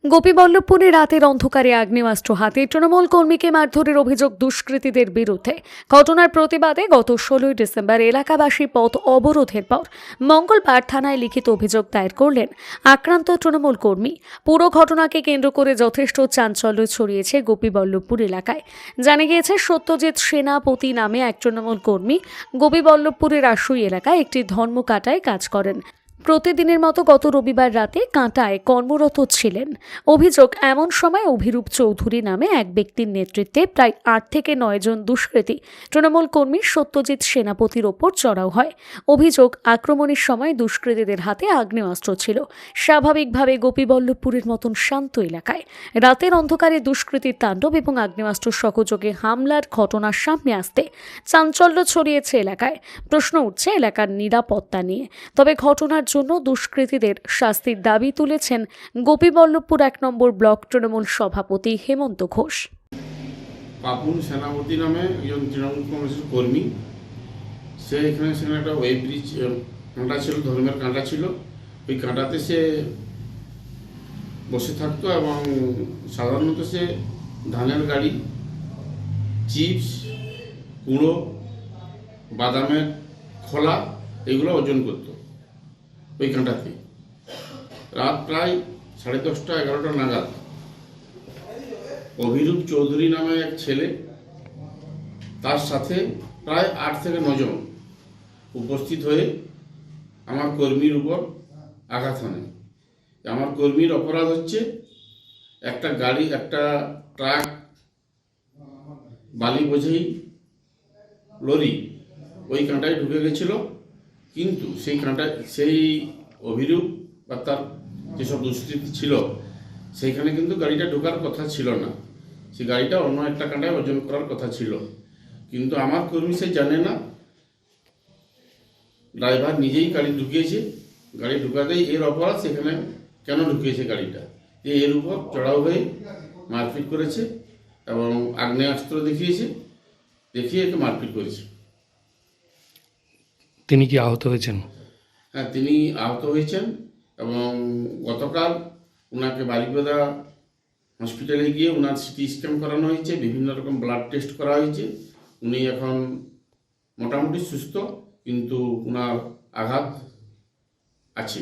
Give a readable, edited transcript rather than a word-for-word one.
গোপীবল্লভপুরে রাতের অন্ধকারে আগ্নেয়াস্ত্র হাতে তৃণমূল কর্মীকে মারধরের অভিযোগ দুষ্কৃতীদের বিরুদ্ধে। ঘটনার প্রতিবাদে গত 16 ডিসেম্বর এলাকাবাসী পথ অবরোধের পর মঙ্গলবার থানায় লিখিত অভিযোগ দায়ের করলেন আক্রান্ত তৃণমূল কর্মী। পুরো ঘটনাকে কেন্দ্র করে যথেষ্ট চাঞ্চল্য ছড়িয়েছে গোপীবল্লভপুর এলাকায়। জানা গিয়েছে, সত্যজিৎ সেনাপতি নামে এক তৃণমূল কর্মী গোপীবল্লভপুরের আশুই এলাকায় একটি ধর্মকাটায় কাজ করেন। প্রতিদিনের মতো গত রবিবার রাতে কাঁটায় কর্মরত ছিলেন। অভিযোগ, এমন সময় অভিরূপ চৌধুরী নামে এক ব্যক্তির নেতৃত্বে প্রায় 8 থেকে 9 জন দুষ্কৃতী তৃণমূল কর্মী সত্যজিৎ সেনাপতির ওপর চড়াও হয়। অভিযোগ, আক্রমণের সময় দুষ্কৃতীদের হাতে আগ্নেয়াস্ত্র ছিল। স্বাভাবিকভাবে গোপীবল্লভপুরের মতন শান্ত এলাকায় রাতের অন্ধকারে দুষ্কৃতীর তাণ্ডব এবং আগ্নেয়াস্ত্র সহযোগে হামলার ঘটনার সামনে আসতে চাঞ্চল্য ছড়িয়েছে এলাকায়। প্রশ্ন উঠছে এলাকার নিরাপত্তা নিয়ে। তবে ঘটনার জন্য দুষ্কৃতীদের শাস্তির দাবি তুলেছেন গোপীবল্লভপুর 1 নম্বর ব্লক তৃণমূল সভাপতি হেমন্ত ঘোষ। পাপুন সেনাপতি নামে একজন তৃণমূল কংগ্রেসের কর্মী, সে এখানে একটা ওয়েব ব্রিজ কাঁটা ছিল, ধর্মের কাঁটা ছিল। ওই কাঁটাতে সে বসে থাকতো এবং সাধারণত সে ধানের গাড়ি, চিপস, কুড়ো, বাদামের খোলা এগুলো ওজন করতো ওই কাঁটাতে। রাত প্রায় 10:30 11টা নাগাদ অভিরূপ চৌধুরী নামে এক ছেলে, তার সাথে প্রায় 8 থেকে 9 জন উপস্থিত হয়ে আমার কর্মীর উপর আঘাত হানে। আমার কর্মীর অপরাধ হচ্ছে একটা গাড়ি, একটা ট্রাক, বালি বোঝাই লরি ওই কাঁটায় ঢুকে গেছিল। কিন্তু সেই অভিরূপ বা তার যেসব দুষ্কৃতী ছিল সেইখানে কিন্তু গাড়িটা ঢোকার কথা ছিল না। সেই গাড়িটা অন্য একটা কাঁটায় ওজন করার কথা ছিল, কিন্তু আমার কর্মী সে জানে না। ড্রাইভার নিজেই গাড়ি ঢুকিয়েছে। গাড়ি ঢুকাতেই এর অপরাধ, সেখানে কেন ঢুকিয়েছে গাড়িটা, এর উপর চড়াও হয়ে মারপিট করেছে এবং আগ্নেয়াস্ত্র দেখিয়ে একে মারপিট করেছে। তিনি কি আহত হয়েছেন? হ্যাঁ, তিনি আহত হয়েছেন এবং গতকাল ওনাকে বারিপদা হসপিটালে গিয়ে ওনার সিটি স্ক্যান করানো হয়েছে, বিভিন্ন রকম ব্লাড টেস্ট করা হয়েছে। উনি এখন মোটামুটি সুস্থ, কিন্তু ওনার আঘাত আছে।